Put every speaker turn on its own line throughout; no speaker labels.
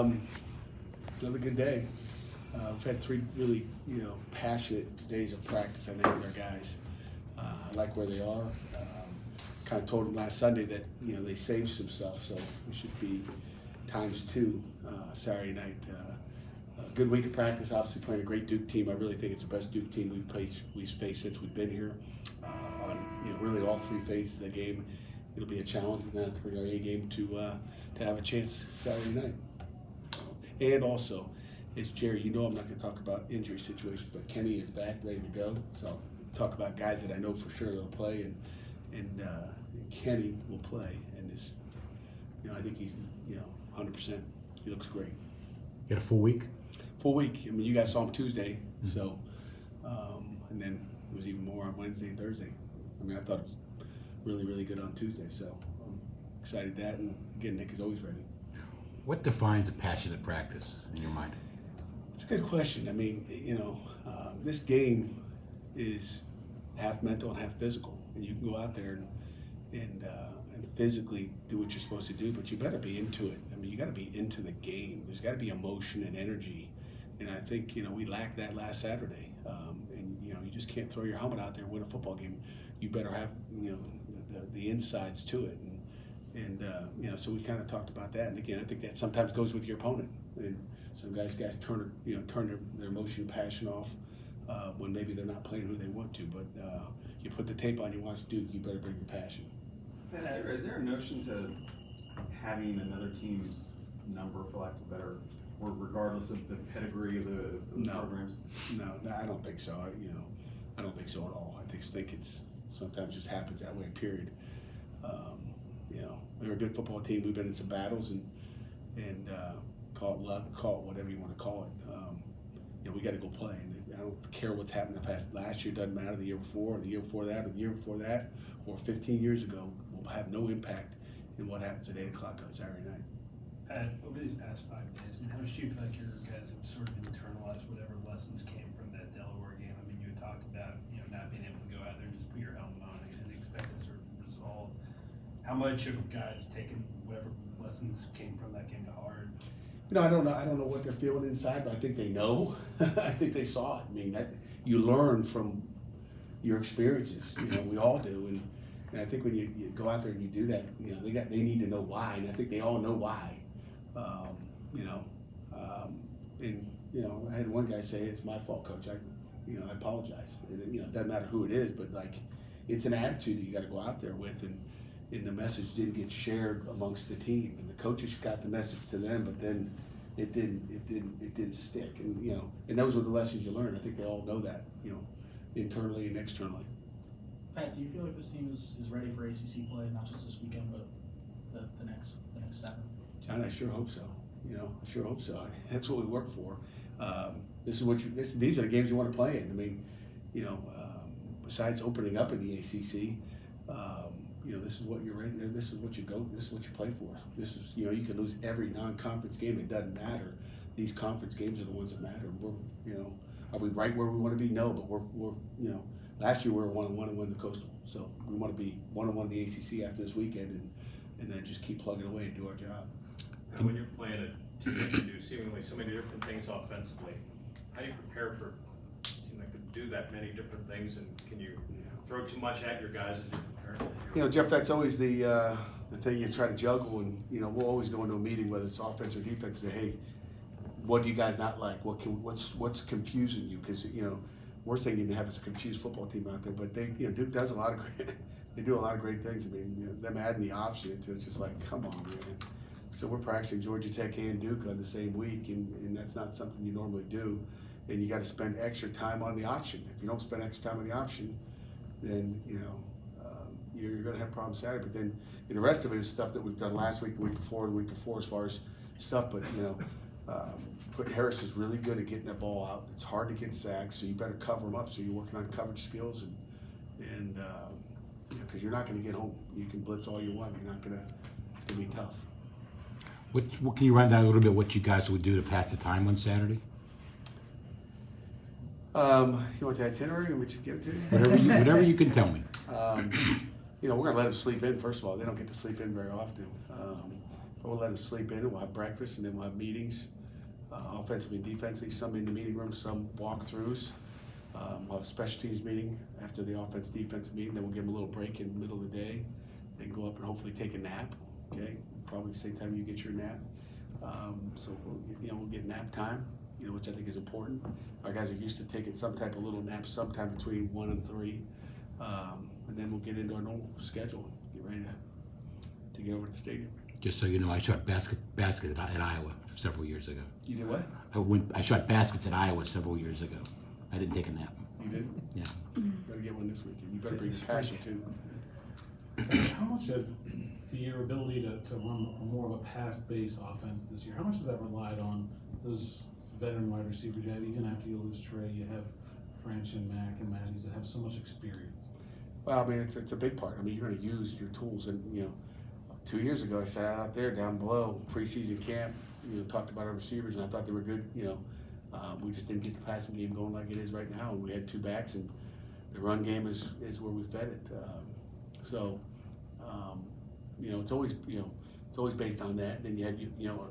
Another good day. We've had three really, passionate days of practice, I think, with our guys. I like where they are. Kind of told them last Sunday that, they saved some stuff, so we should be ×2 Saturday night. Good week of practice, obviously playing a great Duke team. I really think it's the best Duke team we've faced since we've been here. On really all three phases of the game, it'll be a challenge. We're going to have to bring our A game to have a chance Saturday night. And also, as Jerry, I'm not going to talk about injury situations, but Kenny is back, ready to go. So I'll talk about guys that I know for sure that'll play, and Kenny will play, and I think he's 100%. He looks great.
You got a full week?
Full week. I mean, you guys saw him Tuesday, so and then it was even more on Wednesday and Thursday. I mean, I thought it was really, really good on Tuesday, so I'm excited that, and again, Nick is always ready.
What defines a passionate practice in your mind?
It's a good question. I mean, this game is half mental and half physical, and you can go out there and physically do what you're supposed to do, but you better be into it. I mean, you got to be into the game. There's got to be emotion and energy, and I think we lacked that last Saturday. And you just can't throw your helmet out there and win a football game. You better have the insides to it, and so we kind of talked about that. And again, I think that sometimes goes with your opponent, and some guys turn their emotion and passion off when maybe they're not playing who they want to. But you put the tape on, you watch Duke, you better bring your passion.
Is there a notion to having another team's number, for lack of a better word, regardless of the pedigree of the programs?
No, I don't think so. I don't think so at all. I think it's sometimes just happens that way. Period. We're a good football team. We've been in some battles and call it luck, call it whatever you want to call it. We got to go play. And I don't care what's happened in the past. Last year doesn't matter. The year before, or the year before that, or the year before that, or 15 years ago will have no impact in what happens at 8 o'clock on Saturday night.
Pat, over these past 5 days, how much do you feel like your guys have sort of internalized whatever lessons came from that Delaware game? I mean, you had talked about not being able to go out there and just put your helmet on and expect a certain result. How much have guys taken whatever lessons came from that game to heart?
I don't know. I don't know what they're feeling inside, but I think they know. I think they saw it. I mean, you learn from your experiences. We all do, and I think when you go out there and you do that, they need to know why, and I think they all know why. I had one guy say, "It's my fault, Coach. I apologize." It doesn't matter who it is, but it's an attitude that you got to go out there with, and the message didn't get shared amongst the team, and the coaches got the message to them, but then it didn't stick, and those were the lessons you learn. I think they all know that, internally and externally.
Pat, do you feel like this team is ready for ACC play, not just this weekend, but the next 7?
John, I sure hope so. I sure hope so. That's what we work for. These are the games you want to play in. I mean, besides opening up in the ACC, this is what you're in. This is what you go. This is what you play for. This is, you can lose every non-conference game. It doesn't matter. These conference games are the ones that matter. Are we right where we want to be? No, but we're last year we were 1-1 and won the Coastal. So we want to be 1-1 in the ACC after this weekend, and then just keep plugging away and do our job.
And when you're playing a team that can do seemingly so many different things offensively, how do you prepare for a team that can do that many different things, and can you throw too much at your guys as you're preparing?
Jeff, that's always the thing you try to juggle, and we'll always go into a meeting, whether it's offense or defense, and say, hey, what do you guys not like? What's confusing you? Because worst thing you can have is a confused football team out there. But Duke does a lot of great. They do a lot of great things. I mean, them adding the option, it's just like, come on, man. So we're practicing Georgia Tech and Duke on the same week, and that's not something you normally do. And you got to spend extra time on the option. If you don't spend extra time on the option, then you're going to have problems Saturday. But then the rest of it is stuff that we've done last week, the week before, as far as stuff. But Quentin Harris is really good at getting that ball out. It's hard to get sacks, so you better cover them up. So you're working on coverage skills, and because you're not going to get home. You can blitz all you want. You're not going to. It's going to be tough.
What can you run down a little bit what you guys would do to pass the time on Saturday?
You want the itinerary, or we should give it to you?
Whatever you can tell me.
We're going to let them sleep in, first of all. They don't get to sleep in very often. we'll let them sleep in, we'll have breakfast, and then we'll have meetings, offensively and defensively, some in the meeting room, some walkthroughs. We'll have a special teams meeting after the offense-defense meeting, then we'll give them a little break in the middle of the day, and go up and hopefully take a nap, okay? Probably the same time you get your nap. So, we'll get nap time, which I think is important. Our guys are used to taking some type of little nap sometime between 1 and 3. And then we'll get into our normal schedule, get ready to get over to the stadium.
Just so you know, I shot basket at Iowa several years ago.
You did what?
I shot baskets at Iowa several years ago. I didn't take a nap.
You did?
Yeah.
Better get one this weekend. You better bring your passion too.
How much of your ability to run a more of a pass-based offense this year, how much has that relied on those veteran wide receivers you have? Even after you lose Trey, you have French and Mack and Matthews that have so much experience.
Well, I mean, it's a big part. I mean, you're going to use your tools. And, 2 years ago, I sat out there down below preseason camp, talked about our receivers, and I thought they were good. We just didn't get the passing game going like it is right now. And we had 2 backs, and the run game is where we fed it. It's always based on that. And then you had,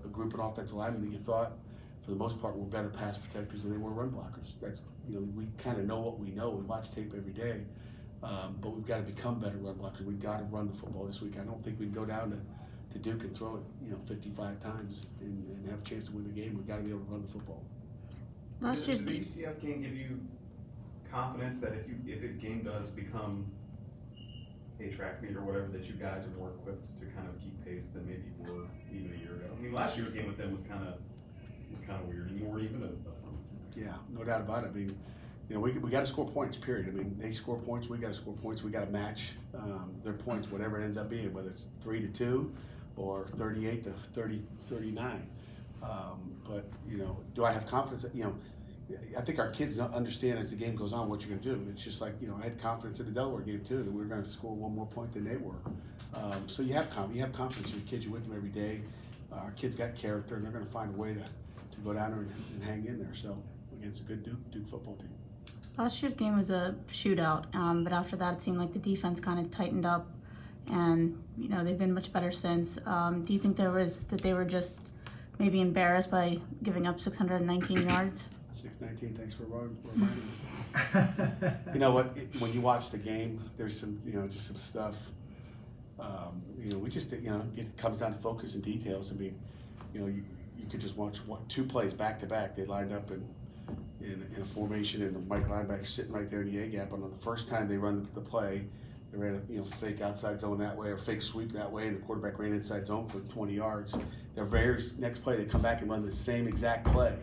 a group of offensive linemen that you thought, for the most part, were better pass protectors than they were run blockers. That's, we kind of know what we know. We watch tape every day. But we've got to become better run blockers. We've got to run the football this week. I don't think we can go down to Duke and throw it, 55 times and have a chance to win the game. We've got to be able to run the football.
Does the UCF game give you confidence that if a game does become a track meet or whatever, that you guys are more equipped to kind of keep pace than maybe you were even a year ago? I mean, last year's game with them was kind of weird, and you weren't even a
Yeah, no doubt about it. I mean, we got to score points, period. I mean, they score points, we got to score points. We got to match their points, whatever it ends up being, whether it's 3-2 or 38-39. But, do I have confidence? I think our kids understand as the game goes on what you're going to do. It's just like, I had confidence in the Delaware game too, that we were going to score 1 more point than they were. So you have confidence in your kids. You're with them every day. Our kids got character, and they're going to find a way to go down there and hang in there. So against a good Duke football team.
Last year's game was a shootout, but after that it seemed like the defense kind of tightened up, and they've been much better since. Do you think that they were just maybe embarrassed by giving up 619 yards?
619. Thanks for reminding me. You know what? When you watch the game, there's some just some stuff. We just it comes down to focus and details. I mean, you could just watch 2 plays back to back. They lined up in a formation, and the Mike linebacker sitting right there in the A gap. And on the first time they run the play, they ran a fake outside zone that way or fake sweep that way, and the quarterback ran inside zone for 20 yards. Their very next play, they come back and run the same exact play,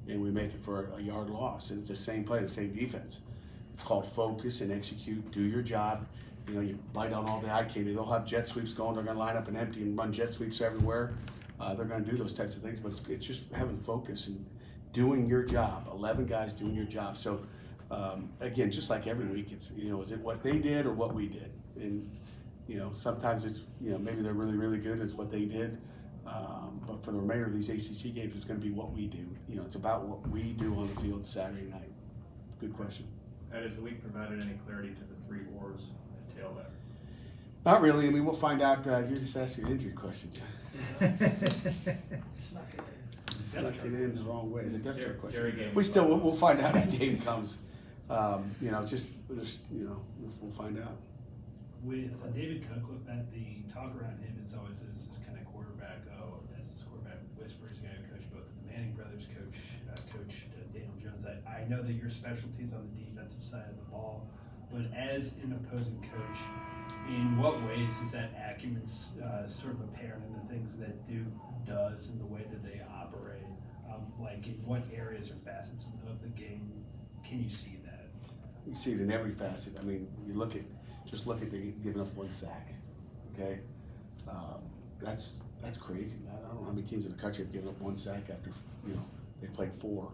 and we make it for a yard loss. And it's the same play, the same defense. It's called focus and execute. Do your job. You bite on all the eye candy. They'll have jet sweeps going. They're going to line up and empty and run jet sweeps everywhere. They're going to do those types of things, but it's just having focus and doing your job. 11 guys doing your job. So again, just like every week, it's is it what they did or what we did? And sometimes it's maybe they're really, really good. It's what they did. But for the remainder of these ACC games, it's going to be what we do. It's about what we do on the field Saturday night. Good question.
Has the week provided any clarity to the 3 wars that tail there?
Not really. I mean, we'll find out. You're just asking an injury question, John. Snuck it in the wrong way. The depth chart question. We'll find out as the game comes. We'll find out.
With David Cutcliffe, the talk around him is always as this kind of quarterback, as this quarterback whisperer. He's going to coach both the Manning brothers, coach Daniel Jones. I know that your specialty's on the defensive side of the ball, but as an opposing coach, in what ways is that acumen sort of apparent in the things that Duke does and the way that they operate? Like in what areas or facets of the game can you see that?
You see it in every facet. I mean, just look at the giving up 1 sack. Okay, that's crazy. I don't know how many teams in the country have given up 1 sack after they played 4.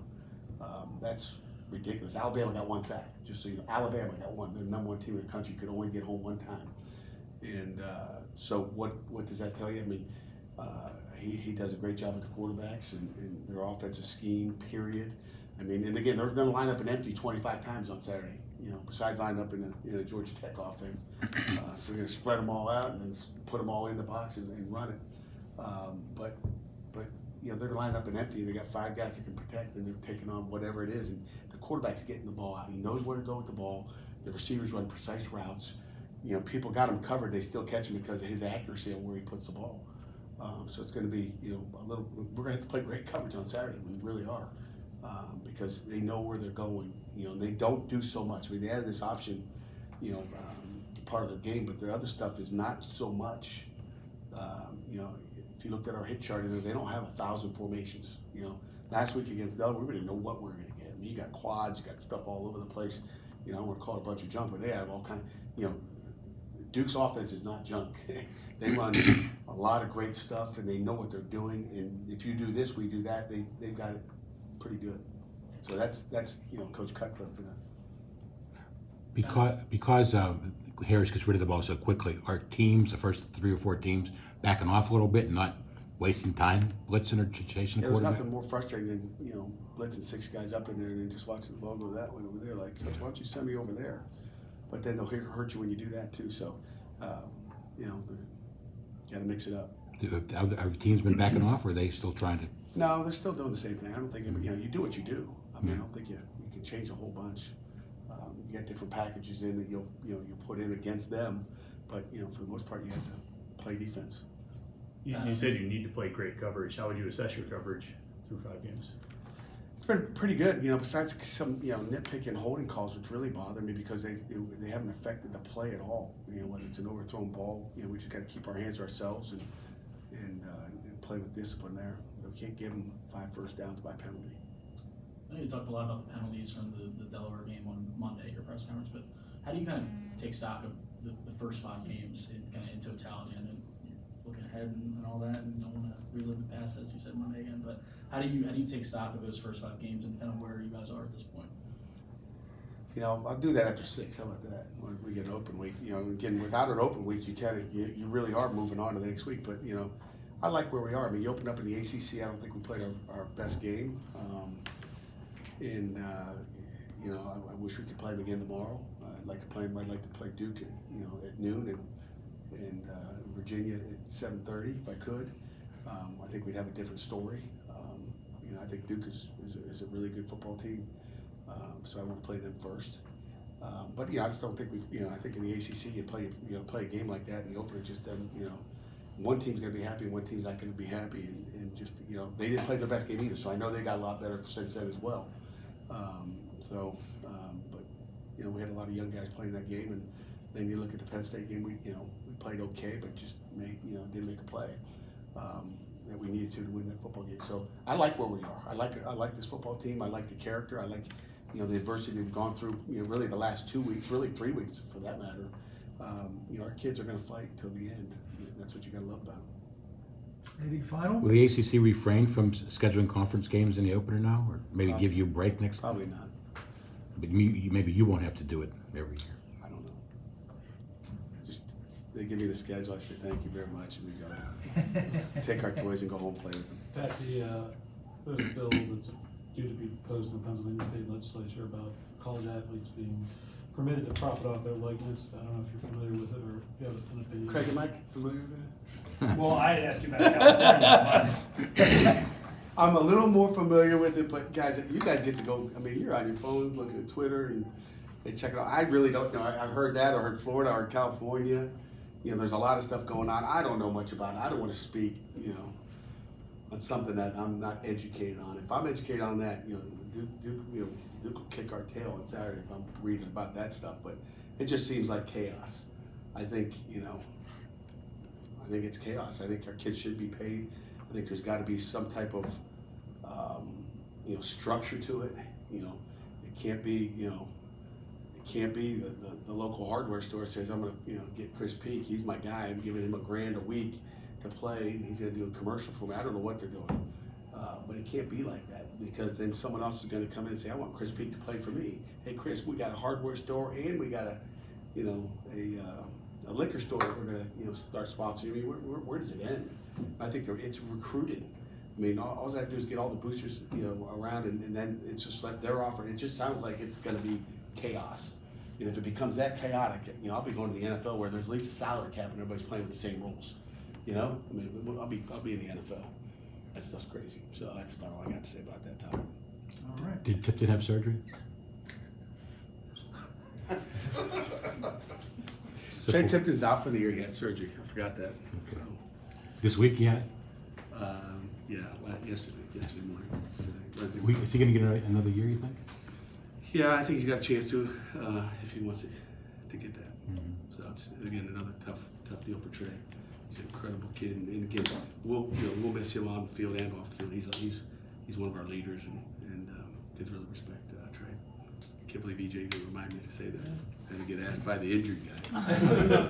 That's ridiculous. Alabama got 1 sack. Just so you know, Alabama got 1. They're the number 1 team in the country. Could only get home 1 time. And so what does that tell you? I mean, he does a great job with the quarterbacks and their offensive scheme, period. I mean, and again, they're going to line up and empty 25 times on Saturday, besides lining up in the Georgia Tech offense. So they're going to spread them all out and then put them all in the box and run it. But you know, they're lining up and empty. They got 5 guys that can protect, and they're taking on whatever it is. And the quarterback's getting the ball out. He knows where to go with the ball. The receivers run precise routes. You know, people got him covered. They still catch him because of his accuracy on where he puts the ball. So it's going to be, you know, a little. We're going to have to play great coverage on Saturday. We really are, because they know where they're going. You know, and they don't do so much. I mean, they added this option, you know, part of their game, but their other stuff is not so much. You know, if you looked at our hit chart, they don't have 1,000 formations. You know, last week against Delaware, we didn't know what we were going to get. I mean, you got quads, you got stuff all over the place. You know, I don't want to call it a bunch of junk, but they have all kind. You know, Duke's offense is not junk. They run a lot of great stuff, and they know what they're doing. And if you do this, we do that. They've got it pretty good. So that's you know, Coach Cutcliffe for that.
Because Harris gets rid of the ball so quickly, are teams, the first 3 or 4 teams, backing off a little bit and not wasting time blitzing or chasing the
There's
quarterback?
nothing more frustrating than, you know, blitzing 6 guys up in there and then just watching the ball go that way over there. Like, Coach, why don't you send me over there? But then they'll hurt you when you do that too. So, you know, got to mix it up.
Have teams been backing off, or are they still trying to?
No, they're still doing the same thing. I don't think, you know, you do what you do. I mean, I don't think you can change a whole bunch. You got different packages in that you'll put in against them, but you know, for the most part, you have to play defense.
You said you need to play great coverage. How would you assess your coverage through 5 games?
It's been pretty good, you know, besides some, you know, nitpicking holding calls, which really bother me because they haven't affected the play at all. You know, whether it's an overthrown ball, you know, we just got to keep our hands to ourselves and play with discipline there. We can't give them 5 first downs by penalty.
I know you talked a lot about the penalties from the Delaware game on Monday at your press conference, but how do you kind of take stock of the first 5 games in kind of in totality? I know you're looking ahead and all that, and don't want to relive the past, as you said Monday again. But how do you take stock of those first 5 games and kind of where you guys are at this point?
You know, I'll do that after 6. How about that? When we get an open week, you know, again, without an open week, you really are moving on to the next week. But you know, I like where we are. I mean, you open up in the ACC. I don't think we played our best game. You know, I wish we could play them again tomorrow. I'd like to play Duke at, you know, at noon and Virginia at 7:30 if I could. I think we'd have a different story. You know, I think Duke is a really good football team, so I want to play them first. But you know, I just don't think I think in the ACC you play a game like that, and the opener just doesn't. You know, one team's going to be happy and one team's not going to be happy, and just, you know, they didn't play their best game either. So I know they got a lot better since then as well. But you know, we had a lot of young guys playing that game, and then you look at the Penn State game. We played okay, but just didn't make a play that we needed to win that football game. So I like where we are. I like this football team. I like the character. I like, you know, the adversity they've gone through. You know, really the last 2 weeks, really 3 weeks for that matter. You know, our kids are going to fight till the end. That's what you got to love about them.
Anything final?
Will the ACC refrain from scheduling conference games in the opener now, or maybe give you a break next?
Probably not.
But maybe you won't have to do it every year.
I don't know. Just they give me the schedule. I say thank you very much, and we go take our toys and go home and play with them.
Pat, there's a bill that's due to be proposed in the Pennsylvania State Legislature about college athletes being permitted to profit off their likeness. I don't know if you're familiar with it or if you have an opinion.
Craig and Mike, familiar with that?
Well, I had asked you about California.
I'm a little more familiar with it, but guys, you guys get to go. I mean, you're on your phones looking at Twitter and check it out. I really don't know. I heard that, or heard Florida, or California. You know, there's a lot of stuff going on. I don't know much about it. I don't want to speak, you know, on something that I'm not educated on. If I'm educated on that, you know, Duke will kick our tail on Saturday if I'm reading about that stuff. But it just seems like chaos. I think, you know, I think it's chaos. I think our kids should be paid. I think there's got to be some type of, you know, structure to it. You know, it can't be, you know, the local hardware store says, I'm going to, you know, get Chris Peak. He's my guy. I'm giving him $1,000 a week to play, and he's going to do a commercial for me. I don't know what they're doing, but it can't be like that, because then someone else is going to come in and say, I want Chris Peak to play for me. Hey, Chris, we got a hardware store and we got a, you know, a liquor store that we're going to, you know, start sponsoring. I mean, where does it end? I think it's recruiting. I mean, all I have to do is get all the boosters, you know, around, and then it's just like they're offering. It just sounds like it's going to be chaos. And if it becomes that chaotic, you know, I'll be going to the NFL where there's at least a salary cap and everybody's playing with the same rules. You know, I mean, I'll be in the NFL. That stuff's crazy. So that's about all I got to say about that topic.
All right.
Did Tipton have surgery?
Trey Tipton's out for the year. He had surgery. I forgot that. So,
This week, yeah.
yeah, yesterday morning. It's today. Wednesday
Is
morning.
he going to get another year, you think?
Yeah, I think he's got a chance to, if he wants to get that. So it's again another tough deal for Trey. He's an incredible kid, and again, we'll miss him on the field and off the field. He's one of our leaders, and kids really respect Trey. Can't believe EJ didn't remind me to say that. I had to get asked by the injured guy.